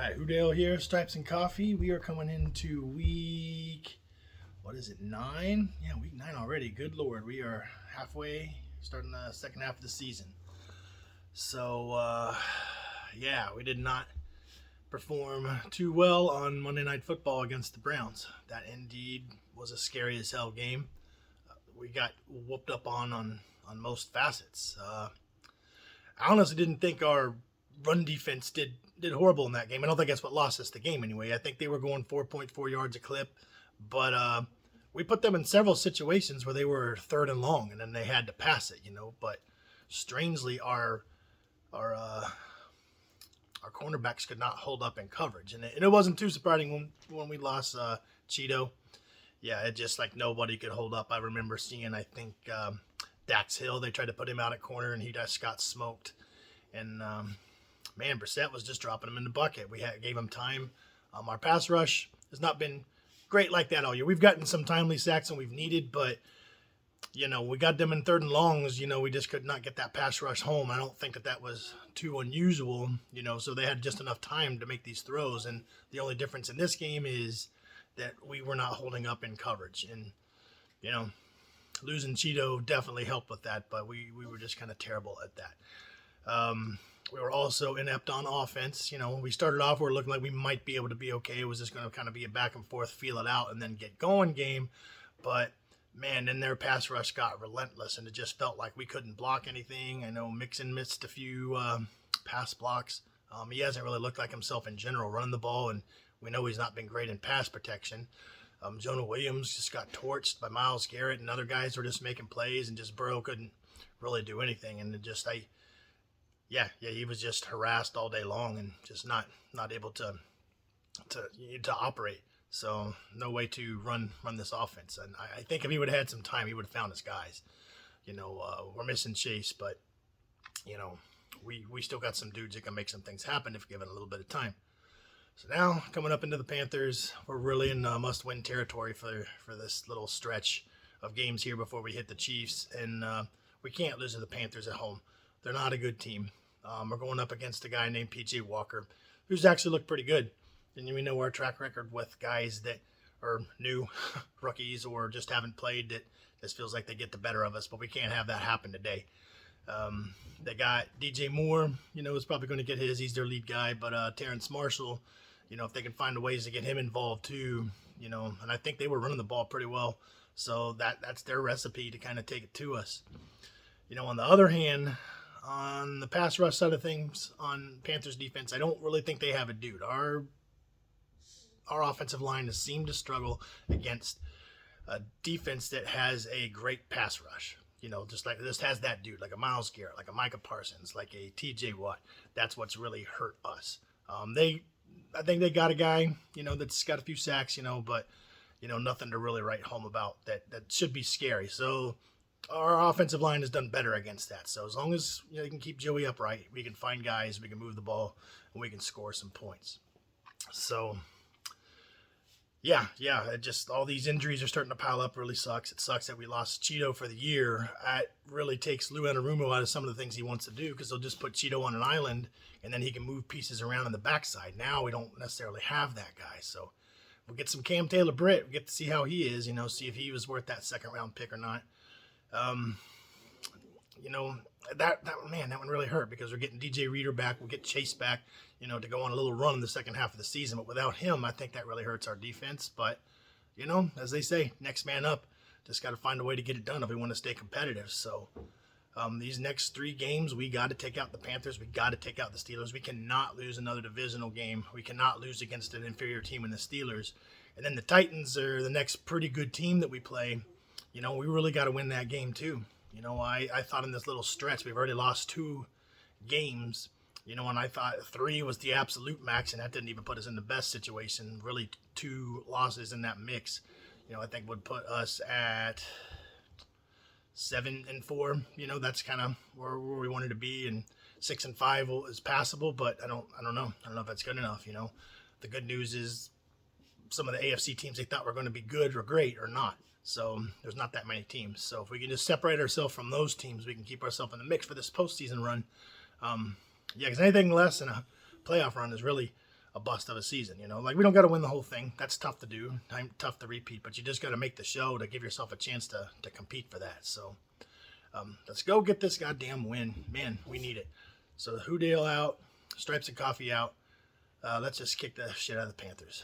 Alright, Hudale here, Stripes and Coffee. We are coming into week, 9? Yeah, week 9 already. Good Lord, we are halfway, starting the second half of the season. So, yeah, we did not perform too well on Monday Night Football against the Browns. That indeed was a scary as hell game. We got whooped up on most facets. I honestly didn't think our run defense did horrible in that game. I don't think that's what lost us the game anyway. I think they were going 4.4 yards a clip, but we put them in several situations where they were third and long, and then they had to pass it, But strangely, our cornerbacks could not hold up in coverage, and it wasn't too surprising when we lost Cheeto. Yeah, it just like nobody could hold up. I remember seeing, I think, Dax Hill, they tried to put him out at corner, and he just got smoked. And, man, Brissett was just dropping him in the bucket. We gave him time. Our pass rush has not been great like that all year. We've gotten some timely sacks and we've needed, but, we got them in third and longs. We just could not get that pass rush home. I don't think that was too unusual, so they had just enough time to make these throws. And the only difference in this game is that we were not holding up in coverage. And, losing Cheeto definitely helped with that, but we were just kind of terrible at that. We were also inept on offense. We started off, we were looking like we might be able to be okay. It was just going to kind of be a back and forth, feel it out, and then get going game. But, man, then their pass rush got relentless, and it just felt like we couldn't block anything. I know Mixon missed a few pass blocks. He hasn't really looked like himself in general running the ball, and we know he's not been great in pass protection. Jonah Williams just got torched by Myles Garrett, and other guys were just making plays, and just Burrow couldn't really do anything. And yeah, he was just harassed all day long and just not able to operate. So no way to run this offense. And I think if he would have had some time, he would have found his guys. We're missing Chase, but we still got some dudes that can make some things happen if given a little bit of time. So now coming up into the Panthers, we're really in must-win territory for this little stretch of games here before we hit the Chiefs, and we can't lose to the Panthers at home. They're not a good team. We're going up against a guy named P.J. Walker, who's actually looked pretty good. And we know our track record with guys that are new rookies or just haven't played, that just feels like they get the better of us, but we can't have that happen today. They got DJ Moore, is probably going to get his. He's their lead guy, but Terrence Marshall, if they can find ways to get him involved too, and I think they were running the ball pretty well. So that's their recipe to kind of take it to us. On the other hand, on the pass rush side of things, on Panthers defense, I don't really think they have a dude. Our offensive line has seemed to struggle against a defense that has a great pass rush. Just has that dude, like a Myles Garrett, like a Micah Parsons, like a TJ Watt. That's what's really hurt us. I think they got a guy, that's got a few sacks, but, nothing to really write home about that should be scary. So our offensive line has done better against that. So as long as you can keep Joey upright, we can find guys, we can move the ball, and we can score some points. So yeah, it just all these injuries are starting to pile up. Really sucks. It sucks that we lost Cheeto for the year. It really takes Lou Anarumo out of some of the things he wants to do, because they'll just put Cheeto on an island and then he can move pieces around on the backside. Now we don't necessarily have that guy. So we'll get some Cam Taylor-Britt. We get to see how he is, see if he was worth that second round pick or not. That one really hurt, because we're getting DJ Reader back. We'll get Chase back, to go on a little run in the second half of the season. But without him, I think that really hurts our defense. But, as they say, next man up. Just got to find a way to get it done if we want to stay competitive. So these next 3 games, we got to take out the Panthers. We got to take out the Steelers. We cannot lose another divisional game. We cannot lose against an inferior team in the Steelers. And then the Titans are the next pretty good team that we play. We really got to win that game too. I thought in this little stretch, we've already lost 2 games, and I thought 3 was the absolute max, and that didn't even put us in the best situation. Really, 2 losses in that mix, I think would put us at 7-4. That's kind of where we wanted to be, and 6-5 is passable, but I don't know. I don't know if that's good enough. The good news is some of the AFC teams they thought were going to be good or great or not. So there's not that many teams. So if we can just separate ourselves from those teams, we can keep ourselves in the mix for this postseason run. Because anything less than a playoff run is really a bust of a season. You know, like we don't got to win the whole thing. That's tough to do, tough to repeat. But you just got to make the show to give yourself a chance to compete for that. So let's go get this goddamn win, man. We need it. So Who Dale out, Stripes and Coffee out. Let's just kick the shit out of the Panthers.